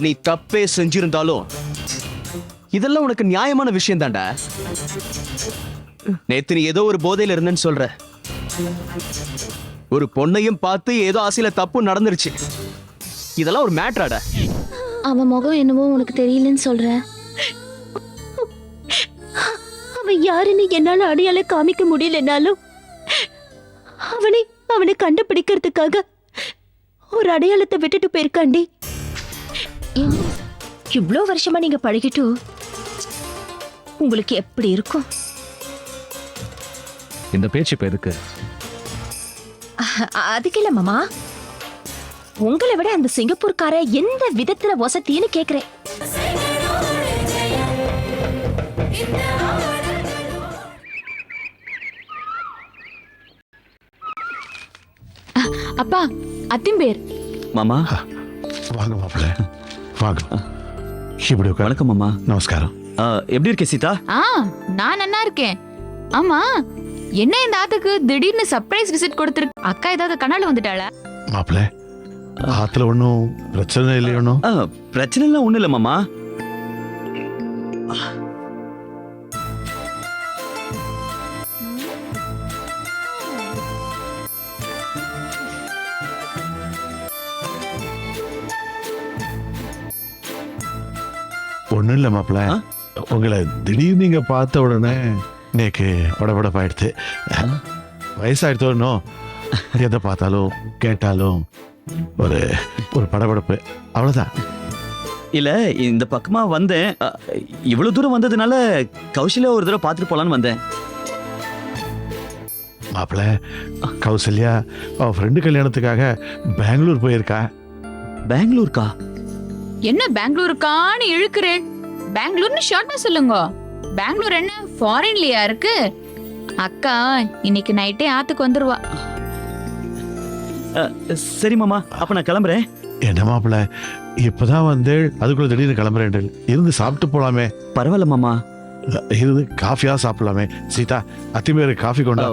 நீ தப்பே செஞ்சிருந்தாலும் இதெல்லாம் உனக்கு நியாயமான விஷயம் தான்டா. நேத்து நீ ஏதோ ஒரு போதையில இருந்தேன்னு சொல்ற. ஒரு பொண்ணையும் பார்த்து ஏதோ ஆசையில தப்பு நடந்துருச்சு. இதெல்லாம் ஒரு மேட்டராடா? அவன் முகம் என்னவோ உனக்கு தெரியலன்னு சொல்ற. அவன் யாருன்னு என்னால அடையாளம் காமிக்க முடியலனாலும் அவனை கண்டுபிடிக்கிறதுக்காக ஒரு அடையாளத்தை விட்டுட்டு போயிருக்காண்டி. இவ்வளோ வருஷமா நீங்க பழகிட்டு உங்களுக்கு எப்படி இருக்கும்? இந்த பேச்சு இப்ப எதுக்கு? அதுக்கு இல்ல மாமா, உங்களை விட அந்த சிங்கப்பூர்கார எந்த விதத்துல வசத்தின்னு கேக்குறேன். அப்பா, அத்திம்பேர். மாமா வாங்க மாப்பிள்ள, வாங்க. இப்படி உட்காரு. வணக்கம் மாமா. நமஸ்காரம். எப்படி இருக்கே சீதா? நான் நல்லா இருக்கேன். ஆமா, என்ன இந்த ஆத்துக்கு திடீர்னு சர்ப்ரைஸ் விசிட் கொடுத்திருக்கு? அக்கா ஏதாவது கனால வந்துட்டாளா? மாப்பிள்ள, ஆத்துல ஒன்றும் பிரச்சனை இல்லையோ? பிரச்சனை எல்லாம் ஒண்ணு இல்ல மாமா. ஒன்றும் இல்லை மாப்பிள்ள, உங்களை திடீர்னு நீங்க பார்த்த உடனே நேக்கு படபடப்பாயிடுச்சு. வயசாயிடுத்தோன்னோ எதை பார்த்தாலும் கேட்டாலும் ஒரு ஒரு படபடப்பு, அவ்வளோதான். இல்ல, இந்த பக்கமா வந்தேன். இவ்வளவு தூரம் வந்ததுனால கௌசல்யா ஒரு தடவை பார்த்துட்டு போலான்னு வந்தேன். மாப்பிள்ள, கௌசல்யா அவ ஃப்ரெண்டு கல்யாணத்துக்காக பெங்களூர் போயிருக்கா. பெங்களூருக்கா? என்ன பெங்களூருக்கான்னு இழுக்கிறேன்? பெங்களூர்னு ஷார்ட்டா சொல்லுங்க. பெங்களூர் என்ன ஃபாரின்லயா இருக்கு? அக்கா இன்னைக்கு நைட்டே ஆத்துக்கு வந்துருவா. சரி மாமா, அப்ப நான் கிளம்புறேன். என்ன மாப்பிள்ள, இப்பதான் வந்து அதுக்குள்ள திடீர்னு கிளம்புறேன். இருந்து சாப்பிட்டு போலாமே. பரவாயில்ல மாமா, இருந்து காஃபியா சாப்பிடலாமே. சீதா, அத்திமேரு காஃபி கொண்டா.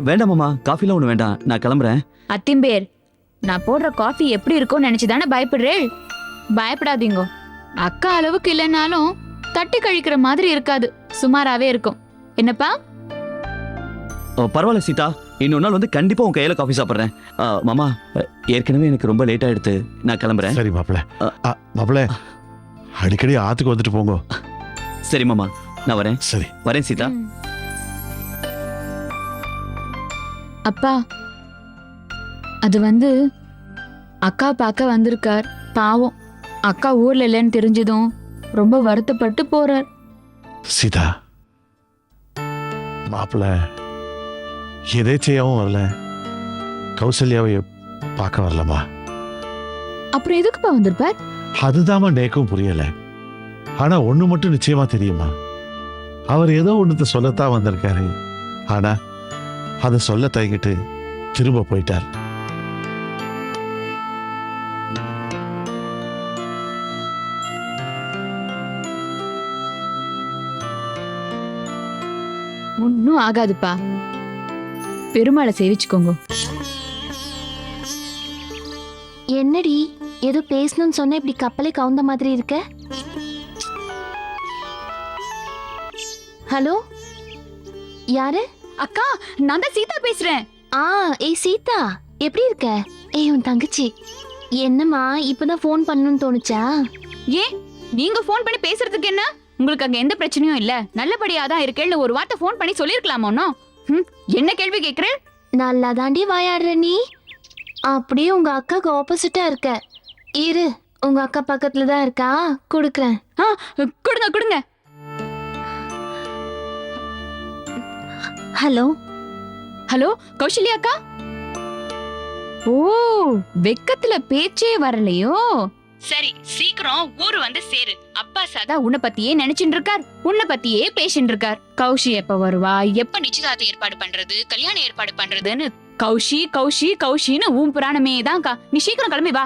வேண்டாம் மாமா, காஃபிலாம் ஒண்ணு வேண்டாம், நான் கிளம்புறேன். அத்திம்பேர், நான் போடுற காஃபி எப்படி இருக்கும்னு நினைச்சுதானே பயப்படுறேன்? பயப்படாதீங்க. அக்கா அளவுக்கு இல்லைனாலும் தட்டி கழிக்கிற மாதிரி இருக்காது, சுமாராவே இருக்கும். என்னப்பா? பரவாயில்ல சீதா, இன்னொரு நாள் வந்து கண்டிப்பா உன் கையில காஃபி சாப்பிடுறேன். மாமா, ஏற்கனவே எனக்கு ரொம்ப லேட் ஆயிடுத்து, நான் கிளம்புறேன். சரி மாப்பிள்ள. மாப்பிள்ள, அடிக்கடி ஆத்துக்கு வந்துட்டு போங்க. சரி மாமா, நான் வரேன். சரி, வரேன் சீதா. அப்பா, அது வந்து அக்கா பார்க்க வந்திருக்கார். பாவம், அக்கா ஊர்ல இல்லைன்னு தெரிஞ்சதும் ரொம்ப வருத்தப்பட்டு போறார். சீதா, மாப்பிள்ள எதேச்சையாவும் வரல, கௌசல்யாவை பார்க்க வரலமா. அப்புறம் எதுக்குப்பா வந்திருப்பார்? அதுதாம்மா நேக்கும் புரியல. ஆனா ஒண்ணு மட்டும் நிச்சயமா தெரியுமா, அவர் ஏதோ ஒண்ணுத்த சொல்லத்தான் வந்திருக்காரு. ஆனா அதை சொல்ல தயங்கிட்டு திரும்ப போயிட்டார். ஒன்னும் ஆகாதுப்பா, பெருமாளை சேவிச்சுக்கோங்க. என்னடி ஏதோ பேசணும்னு சொன்ன இப்படி கப்பலே கவுந்த மாதிரி இருக்க? ஹலோ, யாரு? அக்கா, நான் தான் சீதா பேசுறேன். ஏய் சீதா, எப்படி இருக்க? ஏய், உன் தங்கச்சி. என்னம்மா, இப்பதான் ஃபோன் பண்ணணும்னு தோணுச்சா? ஏன் நீங்க ஃபோன் பண்ணி பேசுறதுக்கு என்ன? உங்களுக்கு அங்க எந்த பிரச்சனையும் இல்ல, நல்லபடியா தான் இருக்கேன்னு ஒரு வார்த்தை ஃபோன் பண்ணி சொல்லிருக்கலாமோ? என்ன கேள்வி கேக்குறேன்? நல்லா தாண்டி வாயாடுற நீ. அப்படியே உங்க அக்காக்கு ஆப்போசிட்டா இருக்க. இரு, உங்க அக்கா பக்கத்துல தான் இருக்கா, கொடுக்குறேன். கொடுங்க கொடுங்க. ஹலோ ஹலோ, கௌசல்யா அக்கா. ஓ, வெக்கத்துல பேச்சே வரலையோ? சரி, சீக்கிரம் ஊரு வந்து சேரு. அப்பா சாதா உன்னை பத்தியே நினைச்சுட்டு இருக்கார், உன்னை பத்தியே பேசிட்டு இருக்கார். கௌஷி எப்ப வருவா, எப்ப நிச்சயதார்த்த ஏற்பாடு பண்றது, கல்யாணம் ஏற்பாடு பண்றதுன்னு கௌஷி கௌஷி கௌஷின்னு ஊம் புராணமே தான்க்கா. நீ சீக்கிரம் கிளம்பி வா.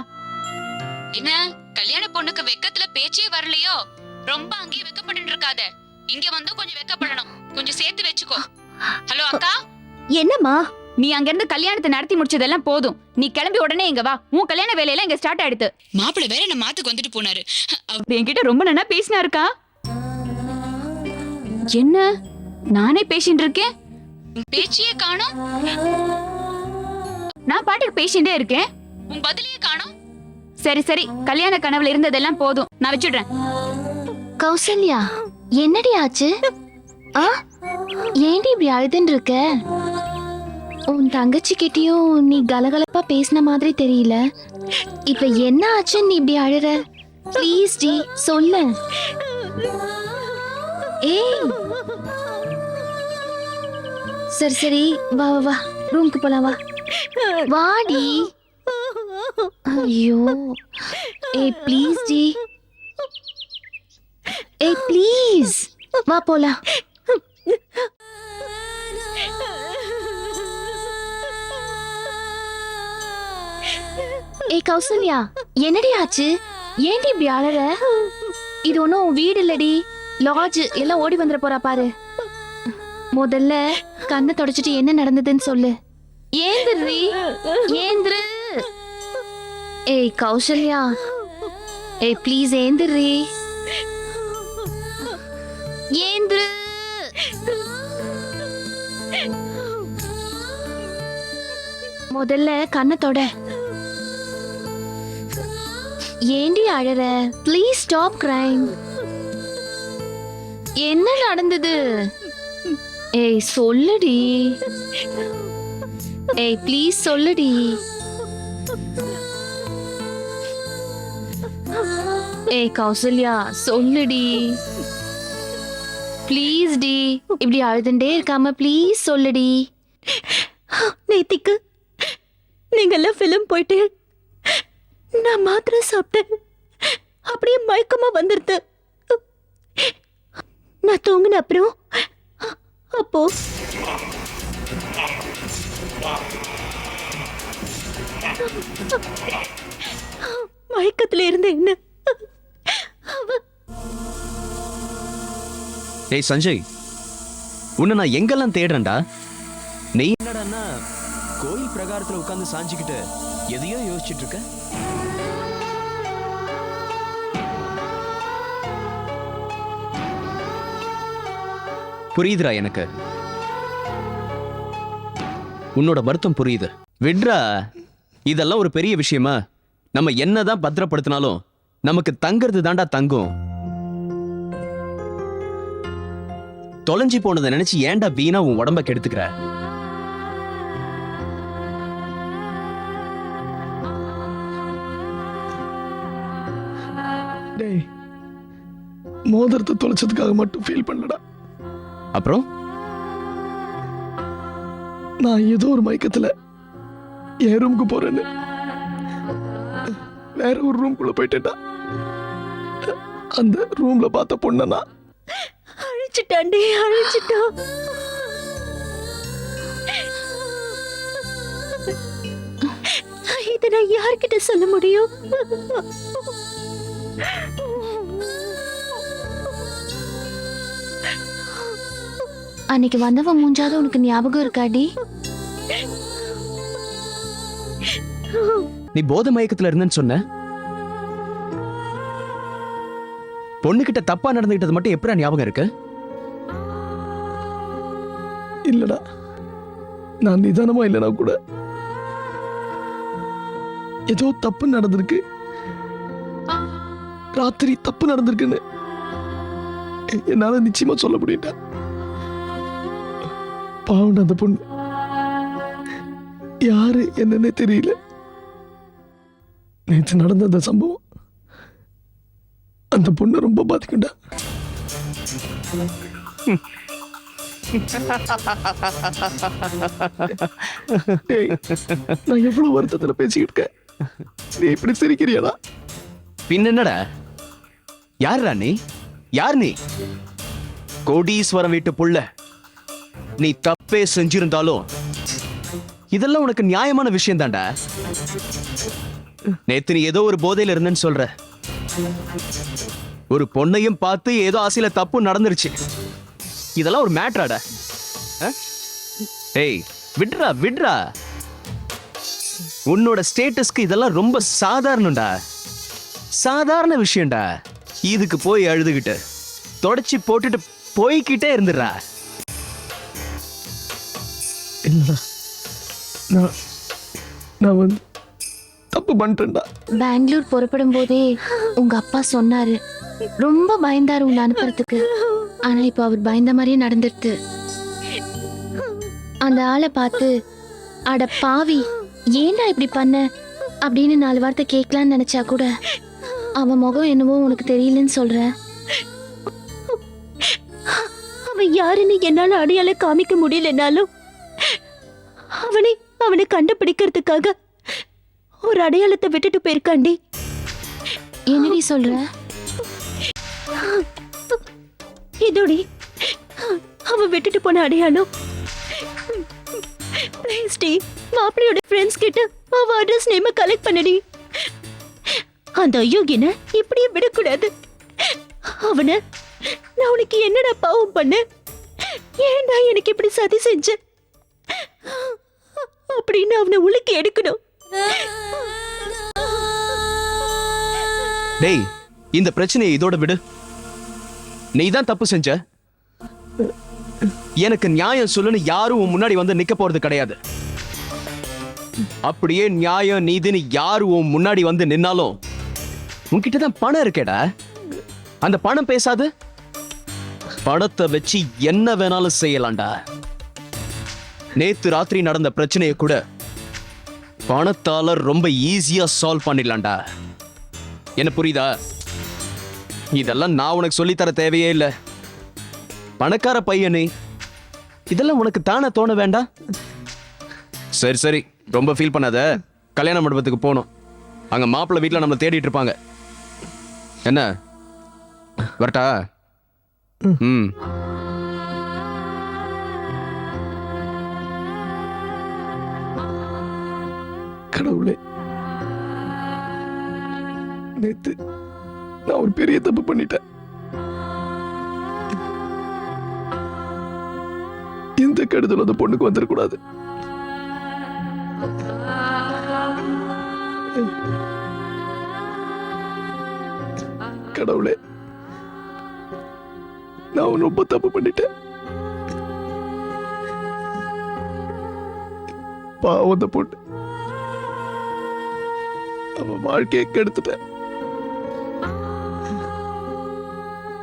என்ன கல்யாண பொண்ணுக்கு வெக்கத்துல பேச்சே வரலையோ? ரொம்ப அங்கேயே வெக்கப்பட்டு இருக்காத, இங்க வந்து கொஞ்சம் வெக்கப்படணும், கொஞ்சம் சேர்த்து வச்சுக்கோ. ஹலோ அக்கா. என்னம்மா? நீ அங்க இருந்து கல்யாணத்தை நடத்தி முடிச்சதெல்லாம் போதும். நீ கிளம்பி உடனே இங்க வா. உன் கல்யாண வேலையெல்லாம் இங்க ஸ்டார்ட் ஆயிடுது. மாப்பிள்ளை வேற என்ன மாத்துக்கு வந்துட்டு போனாரு. அப்படி என்கிட்ட ரொம்ப நல்லா பேசினாருக்கா. என்ன நானே பேசிட்டு இருக்கேன், பேச்சியே காணோம். நான் பாட்டுக்கு பேசிட்டே இருக்கேன், உன் பதிலையே காணோம். சரி சரி, கல்யாண கனவுல இருந்ததெல்லாம் போதும், நான் வச்சிடுறேன். கௌசல்யா, என்னடி ஆச்சு? ஆ, ஏண்டி இப்படி அழுதுன்னு இருக்க? உன் தங்கச்சி கிட்டயும் நீ கலகலப்பா பேசின மாதிரி தெரியல. இப்ப என்ன ஆச்சுன்னு நீ இப்படி அழுற? ப்ளீஸ் டி சொல்லு. ஏய், சரி சரி, வா வா வா, ரூமுக்கு போலாம், வா வாடி. ஐயோ, ஏய் ப்ளீஸ் டி, ஏய் ப்ளீஸ் வா போலாம். ஏய் கௌசல்யா, என்னடி ஆச்சு? ஏன்டி இப்படி அழற? இது ஒன்னும் வீடு இல்லடி, லாட்ஜ். எல்லாம் ஓடி வந்துட போறா பாரு. முதல்ல கண்ணை தொடச்சிட்டு என்ன நடந்ததுன்னு சொல்லு. ஏந்திரி, ஏந்திரு. ஏய் கௌசல்யா, ஏய் ப்ளீஸ் ஏந்திரி, ஏந்திரு. முதல்ல கண்ணை தொட. ஏண்டி அழற? Please stop crying. என்ன நடந்தது? ஏய் சொல்லுடி, ஏய் ப்ளீஸ் சொல்லுடி. ஏய் கௌசல்யா சொல்லுடி, ப்ளீஸ் டி. இப்படி அழுதுண்டே இருக்காம ப்ளீஸ் சொல்லுடி. நேத்திக்கு நீங்கெல்லாம் ஃபிலிம் போயிட்டு நான் மாத்திரை சாப்பிட்டேன், அப்படியே மயக்கமா வந்துருது. நான் தூங்கின அப்புறம் அப்போ மயக்கத்துல இருந்த என்ன. ஏய் சஞ்சய், உன்னை நான் எங்கெல்லாம் தேடுறேன்டா. நீ என்னடான்னா கோயில் பிரகாரத்துல உட்கார்ந்து சாஞ்சிக்கிட்டு எதையோ யோசிச்சுட்டு இருக்க. புரியுதுடா எனக்கு, உன்னோட வருத்தம் புரியுது. விட்ரா, இதெல்லாம் ஒரு பெரிய விஷயமா? நம்ம என்னதான் பத்திரப்படுத்தினாலும் நமக்கு தங்கிறது தாண்டா தங்கும். தொலைஞ்சி போனதை நினைச்சு ஏன்டா வீணா உன் உடம்ப கெடுத்துக்கிற? டேய், மோதிரத்தை தொலைச்சதுக்காக மட்டும் ஃபீல் பண்ணலடா. அப்புறம் நான் ஏதோ ஒரு மயக்கத்துல என் ரூமுக்கு போறேன்னு வேற ஒரு ரூம்குள்ள போயிட்டேன்டா. அந்த ரூம்ல பார்த்த பொண்ணனா அழிச்சிட்டாண்டி, அழிச்சிட்டான். இதை நான் யார்கிட்ட சொல்ல முடியும்? அன்னைக்கு வந்தவ மூஞ்சாத உனக்கு ஞாபகம் இருக்காடி? நீ போதை மயக்கத்துல இருந்தேன்னு சொன்ன. பொண்ணுகிட்ட தப்பா நடந்துகிட்டது மட்டும் எப்படா ஞாபகம் இருக்கு? இல்லடா, நான் நிதானமா இல்லைனா கூட ஏதோ தப்பு நடந்திருக்கு, ராத்திரி தப்பு நடந்திருக்குன்னு என்னால நிச்சயமா சொல்ல முடியல. பாவம் அந்த பொண்ணு யாரு என்னன்னே தெரியல. நேற்று நடந்த அந்த சம்பவம் அந்த பொண்ணு ரொம்ப பாதிக்கும்டா. டேய், நான் எவ்வளவு வருத்தத்துல பேசிக்கிட்டு இருக்கேன், நீ இப்படி சிரிக்கிறியாடா? பின் என்னடா? யாருடா நீ? யார் நீ? கோடீஸ்வரம் வீட்டு புள்ள. நீ தப்பே செஞ்சிருந்தாலும் இதெல்லாம் உனக்கு நியாயமான விஷயம் தான்டா. நேத்து நீ ஏதோ ஒரு போதையில இருந்தேன்னு சொல்ற. ஒரு பொண்ணையும் பார்த்து ஏதோ ஆசையில தப்பு நடந்துருச்சு. இதெல்லாம் ஒரு மேட்டராடா? ஏய், விட்றா விட்றா. உன்னோட ஸ்டேட்டஸ்க்கு இதெல்லாம் ரொம்ப சாதாரணம்டா, சாதாரண விஷயம்டா. இதுக்கு போய் அழுதுகிட்டு தொடச்சி போட்டுட்டு போய்கிட்டே இருந்துடுறா. இல்லடா, நான் நான் வந்து தப்பு பண்ணிட்டேன்டா. பெங்களூர் புறப்படும் போதே உங்க அப்பா சொன்னாரு, ரொம்ப பயந்தாரு உன்னை அனுப்புறதுக்கு. ஆனா இப்ப அவர் பயந்த மாதிரியே நடந்துருது. அந்த ஆளை பார்த்து அட பாவி ஏன்டா இப்படி பண்ண அப்படின்னு 4 வார்த்தை கேட்கலான்னு நினைச்சா கூட அவன் முகம் என்னவோ உனக்கு தெரியலன்னு சொல்ற. அவன் யாருன்னு என்னால அடையாளம் காமிக்க முடியலனாலும் அவனை கண்டுபிடிக்கிறதுக்காக ஒரு அடையாளத்தை விட்டுட்டு போயிருக்காண்டி. என்னடி சொல்ற? இதோடி அவன் விட்டுட்டு போன அடையாளம். ப்ளீஸ் டி, மாப்பிள்ளையோட ஃப்ரெண்ட்ஸ் கிட்ட அவ அட்ரஸ் நேம கலெக்ட் பண்ணடி. அந்த அயோக்கியனை இப்படியே விடக்கூடாது. அவனை நான் உனக்கு என்னடா பாவம் பண்ண, ஏன்டா எனக்கு இப்படி சதி செஞ்ச அப்படின்னு அவனை உலுக்கி எடுக்கணும். டேய், இந்த பிரச்சனையை இதோட விடு. நீ தான் தப்பு செஞ்ச. எனக்கு நியாயம் சொல்லுன்னு யாரும் உன் முன்னாடி வந்து நிக்க போறது கிடையாது. அப்படியே நியாயம் நீதின்னு யாரு உன் முன்னாடி வந்து நின்னாலும் உன்கிட்ட தான் பணம் இருக்கேடா. அந்த பணம் பேசாது. பணத்தை வச்சு என்ன வேணாலும் செய்யலாம்டா. நேத்து ராத்திரி நடந்த பிரச்சனையை கூட பணத்தால ரொம்ப ஈஸியா சால்வ் பண்ணிடலாம்டா. என்ன புரியுதா? இதெல்லாம் நான் உனக்கு சொல்லித்தர தேவையே இல்லை. பணக்கார பையனே, இதெல்லாம் உனக்கு தானே தோண வேண்டாம்? சரி சரி, ரொம்ப ஃபீல் பண்ணாத. கல்யாண மண்டபத்துக்கு போகணும். அங்க மாப்பிள்ளை வீட்டில் நம்மளை தேடிட்டு இருப்பாங்க. என்ன வரட்டா? ம். கடவுளே, நேத்து நான் ஒரு பெரிய தப்பு பண்ணிட்டேன். இந்த கெடுதல் அந்த பொண்ணுக்கு வந்துடக்கூடாது. கடவுளே, நான் ரொம்ப தப்பு பண்ணிட்டேன். பாவம் அந்த பொண்ணு, அவன் வாழ்க்கையை கெடுத்துட்டேன்.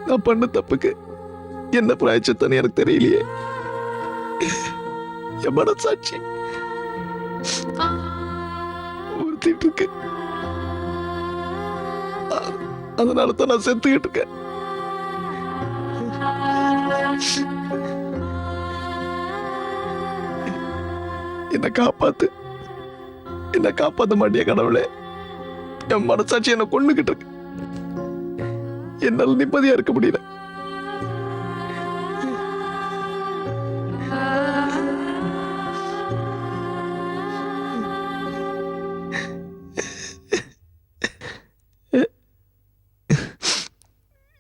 நான் பண்ண தப்புக்கு என்ன பிராய்ச்சித்தன்னு எனக்கு தெரியலையே. என் மனசாட்சி உறுத்திட்டு இருக்கு. அதனால தான் நான் செத்துக்கிட்டு இருக்கேன். என்ன காப்பாத்து, என்ன காப்பாத்த மாட்டிய கடவுளே. என் மனசாட்சி என்ன கொண்டுகிட்டு இருக்கு. என்னால நிம்மதியா இருக்க முடியல.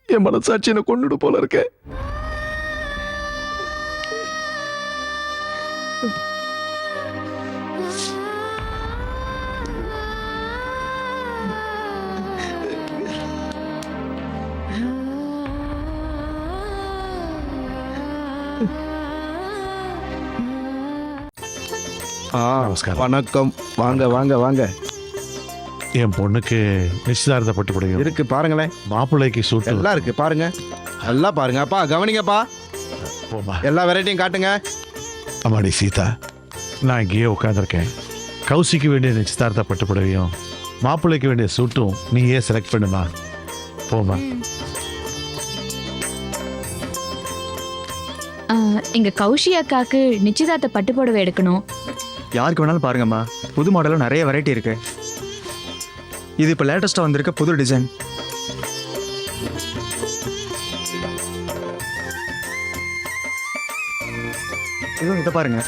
என் மனசாட்சி என்ன கொண்டுடு போல இருக்க. நமஸ்காரம். வணக்கம். வாங்க வாங்க வாங்க. என் பொண்ணுக்கு நிச்சயதார்த்த பட்டு புடவையும் இருக்கு பாருங்களேன். மாப்பிள்ளைக்கு சூட்டு எல்லாம் இருக்கு பாருங்க. எல்லாம் பாருங்க. அப்பா கவனிங்கப்பா. போமா. எல்லா வெரைட்டியும் காட்டுங்க. அம்மாடி சீதா, நான் இங்கேயே உட்காந்துருக்கேன். கௌசிக்கு வேண்டிய நிச்சயதார்த்த பட்டு புடவையும் மாப்பிள்ளைக்கு வேண்டிய சூட்டும் நீயே செலக்ட் பண்ணுமா. போமா. எங்க கௌஷி அக்காக்கு நிச்சயதார்த்த பட்டு புடவை எடுக்கணும். யாருக்கு வேணாலும் பாருங்கம்மா, புது மாடலும் நிறைய வெரைட்டி இருக்கு. இது இப்போ லேட்டஸ்ட்டாக வந்திருக்க புது டிசைன். இதுவும் இதை பாருங்க.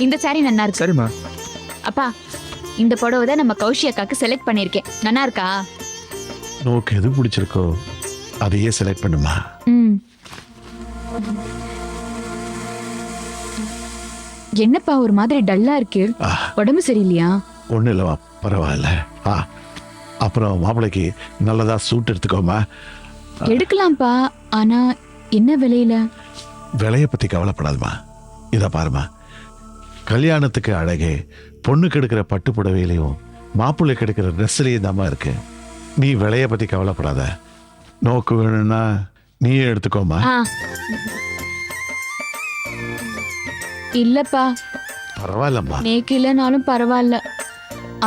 இந்த சாரி நல்லா இருக்கு சரிம்மா. அப்பா. இந்த புடவை தான் நம்ம கௌஷி அக்காக்கு செலக்ட் பண்ணிருக்கேன். நல்லா இருக்கா? உனக்கு எது பிடிச்சிருக்கோ அதையே செலக்ட் பண்ணுமா. ம். என்னப்பா ஒரு மாதிரி டல்லா இருக்கு? ஆ, உடம்பு சரியில்லையா? ஒன்றும் இல்லைம்மா, பரவாயில்ல. அப்புறம் மாப்பிள்ளைக்கு நல்லதா சூட் எடுத்துக்கோமா. எடுக்கலாம்ப்பா. ஆனா என்ன விலையில? விலையை பற்றி கவலைப்படாதுமா. இதை பாருமா, கல்யாணத்துக்கு அழகே பொண்ணுக்கு எடுக்கிற பட்டு புடவையிலையும் மாப்பிள்ளைக்கு எடுக்கிற ட்ரெஸ்லையும் தாம்மா இருக்கு. நீ விலையை பற்றி கவலைப்படாத. நோக்கு வேணும்னா நீயே எடுத்துக்கோமா. ஆ. இல்லப்பா, பரவாயில்லம்மா. நேக்கு இல்லைனாலும் பரவாயில்ல.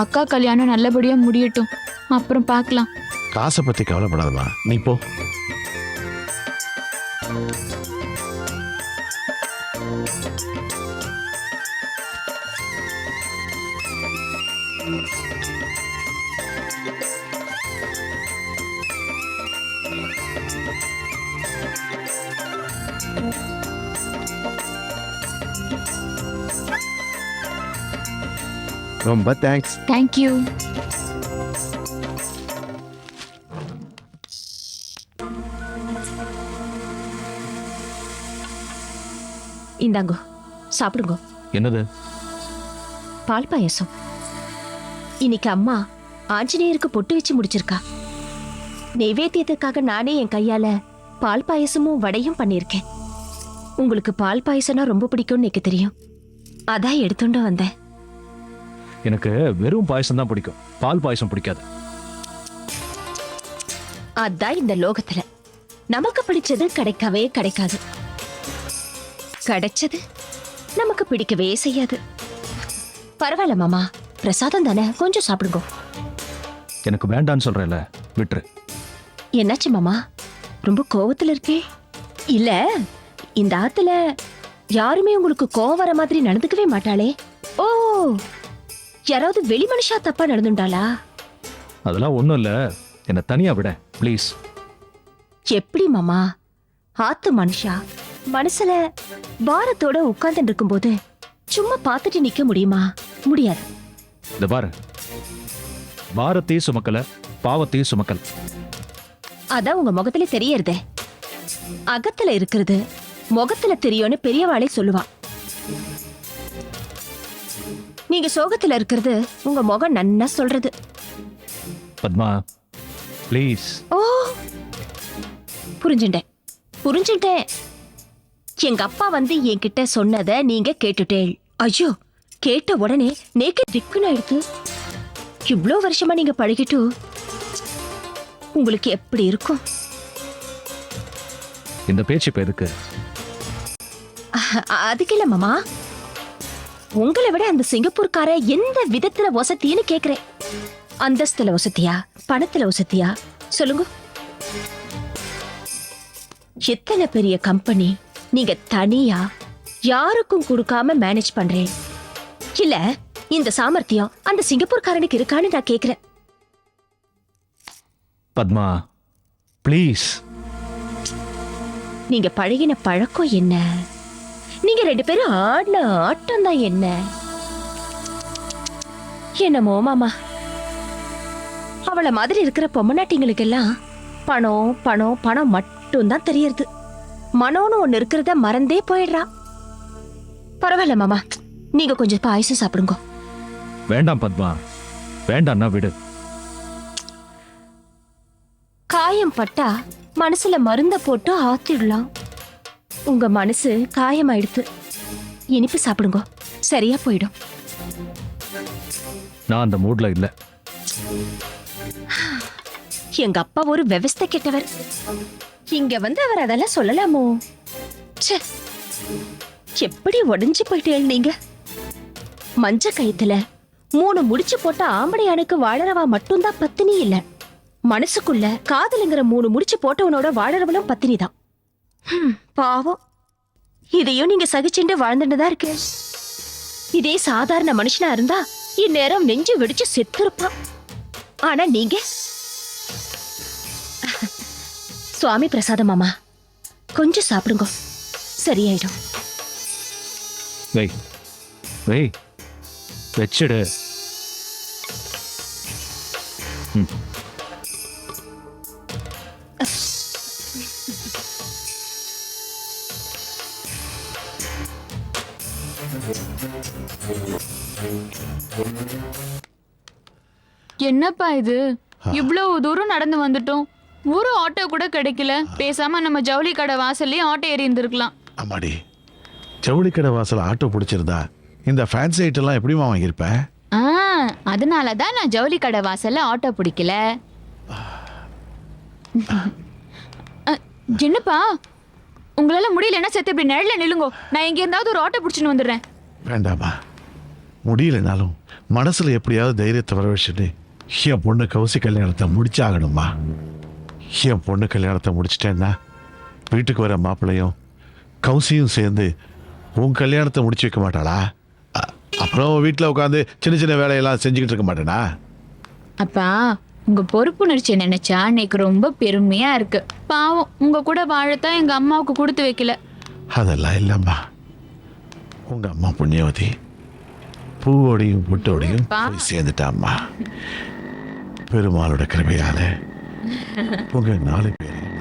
அக்கா கல்யாணம் நல்லபடியா முடியட்டும், அப்புறம் பார்க்கலாம். காசை பற்றி கவலைப்படாதம்மா, நீ போ. ரொம்ப தேங்க்ஸ். தேங்க்யூ. இந்தாங்கோ, சாப்பிடுங்க. என்னது? பால் பாயசம். இன்னைக்கு அம்மா ஆஞ்சநேயருக்கு பொட்டு வச்சு முடிச்சிருக்கா. நைவேத்தியத்துக்காக நானே என் கையால பால் பாயசமும் வடையும் பண்ணியிருக்கேன். உங்களுக்கு பால் பாயசம்னா ரொம்ப பிடிக்கும்னு எனக்கு தெரியும். அதான் எடுத்துட்டு வந்தேன். எனக்கு வெறும் பாயசம் தான் பிடிக்கும், பால் பாயசம் பிடிக்காது. அதான் இந்த லோகத்துல நமக்கு பிடிச்சது கிடைக்கவே கிடைக்காது. கிடைச்சது நமக்கு பிடிக்கவே செய்யாது. பரவாயில்ல மாமா, பிரசாதம் தானே, கொஞ்சம் சாப்பிடுங்க. எனக்கு வேண்டான்னு சொல்றேன்ல, விட்டுரு. என்னாச்சு மாமா, ரொம்ப கோவத்துல இருக்கே? இல்ல, இந்த ஆத்துல யாருமே உங்களுக்கு கோவம் வர மாதிரி நடந்துக்கவே மாட்டாளே. ஓ, யாராவது வெளி மனுஷா தப்பா நடந்துட்டாளா? அதெல்லாம் ஒண்ணும் இல்ல, என்ன தனியா விட ப்ளீஸ். எப்படி மாமா, ஆத்து மனுஷா மனசுல பாரத்தோட உட்கார்ந்து இருக்கும்போது சும்மா பார்த்துட்டு நிக்க முடியுமா? முடியாது. இந்த பாரு, பாரத்தையும் சுமக்கல, பாவத்தையும் சுமக்கல. அதான் உங்க முகத்துல தெரியறதே. அகத்துல இருக்கிறது முகத்துல தெரியும்னு பெரியவாளே சொல்லுவா. நீங்க சோகத்துல இருக்கிறது உங்க முகம் நன்னா சொல்றது. பத்மா ப்ளீஸ். ஓ, புரிஞ்சுட்டேன் புரிஞ்சுட்டேன். எங்க அப்பா வந்து என்கிட்ட சொன்னதை நீங்க கேட்டுட்டேள். ஐயோ, கேட்ட உடனே நேக்கே திக்குன்னு ஆயிடுத்து. இவ்ளோ வருஷமா நீங்க பழகிட்டு உங்களுக்கு எப்படி இருக்கும்? இந்த பேச்சு இப்ப எதுக்கு? அதுக்கு இல்ல மாமா, உங்களை விட அந்த சிங்கப்பூர்கார எந்த விதத்துல வசத்தின்னு கேக்குறேன். அந்தஸ்துல வசதியா, பணத்துல வசதியா சொல்லுங்க. எத்தனை பெரிய கம்பெனி நீங்க தனியா யாருக்கும் கொடுக்காம மேனேஜ் பண்றேன். இல்ல, இந்த சாமர்த்தியம் அந்த சிங்கப்பூர்காரனுக்கு இருக்கான்னு நான் கேக்குறேன். பத்மா ப்ளீஸ். நீங்க பழகின பழக்கம் என்ன? நீங்க ரெண்டு பேரும் ஆடின ஆட்டம் தான் என்ன? என்னமோ மாமா, அவளை மாதிரி இருக்கிற பொம்மநாட்டிங்களுக்கு எல்லாம் பணம் பணம் பணம் மட்டும் தான் தெரியறது. மனோன்னு ஒண்ணு இருக்கிறத மறந்தே போயிடுறா. பரவாயில்ல மாமா, நீங்க கொஞ்சம் பாயசம் சாப்பிடுங்க. வேண்டாம் பத்மா, வேண்டாம்னா விடு. காயம் பட்டா மனசுல மருந்த போட்டு ஆத்திடலாம். உங்க மனசு காயமாயிடுத்து. இனிப்பு சாப்பிடுங்க, சரியா போயிடும். நான் அந்த மூட்ல இல்ல. எங்க அப்பா ஒரு விவஸ்தை கெட்டவர். இங்க வந்து அவர் அதெல்லாம் சொல்லலாமோ? ச்சே, எப்படி உடைஞ்சு போயிட்டேன் நீங்க. மஞ்ச கயித்துல 3 முடிச்சு போட்ட ஆம்படையானுக்கு வாழறவா மட்டும்தான் பத்தினி இல்ல. மனசுக்குள்ள காதலுங்கிற 3 முடிச்சு போட்டவனோட வாழறவளும் பத்தினி தான். பாவம், இதையும் நீங்க சகிச்சுட்டு வாழ்ந்துட்டுதான் இருக்கு. இதே சாதாரண மனுஷனா இருந்தா இந்நேரம் நெஞ்சு வெடிச்சு செத்துருப்பான். ஆனா நீங்க சுவாமி பிரசாதம் மாமா, கொஞ்சம் சாப்பிடுங்க, சரியாயிடும். வை வெய் வச்சிடு. என்னப்பா இது இவ்வளவு தூரம் நடந்து வந்துட்டோம், ஒரு ஆட்டோ கூட கிடைக்கல. பேசாம நம்ம ஜவுளி கடை வாசல்லயே ஆட்டோ ஏறி இருந்திருக்கலாம். அம்மாடி, ஜவுளி கடை வாசல் ஆட்டோ பிடிச்சிருந்தா இந்த ஃபேன்சி ஐட்டெல்லாம் எப்படிமா வாங்கியிருப்பேன்? அதனாலதான் நான் ஜவுளி கடை வாசல்ல ஆட்டோ பிடிக்கல. என்னப்பா உங்களால முடியலன்னா செத்து இப்படி நிழல நில்லுங்கோ, நான் எங்க இருந்தாவது ஒரு ஆட்டோ பிடிச்சின்னு வந்துடுறேன். வேண்டாமா, முடியலனாலும் மனசுல எப்படியாவது தைரியத்தை வர வச்சுட்டு என் பொண்ணு கௌசி கல்யாணத்தை முடிச்சாகணுமா. என் பொண்ணு கல்யாணத்தை முடிச்சிட்டேன்னா வீட்டுக்கு வர மாப்பிள்ளையும் கௌசியும் சேர்ந்து உன் கல்யாணத்தை முடிச்சு வைக்க மாட்டாளா? அப்புறம் வீட்டில் உட்காந்து சின்ன சின்ன வேலையெல்லாம் செஞ்சுக்கிட்டு இருக்க மாட்டேனா? அப்பா உங்க பொறுப்புணர்ச்சியை நினைச்சா இன்னைக்கு ரொம்ப பெருமையா இருக்கு. பாவம் உங்க கூட வாழத்தான் எங்க அம்மாவுக்கு கொடுத்து வைக்கல. அதெல்லாம் இல்லைம்மா, உங்க அம்மா புண்ணியவதி பூவோடையும் புட்டோடையும் போய் சேர்ந்துட்டாம்மா. பெருமாளோட கிருபையால உங்க 4 பேரையும்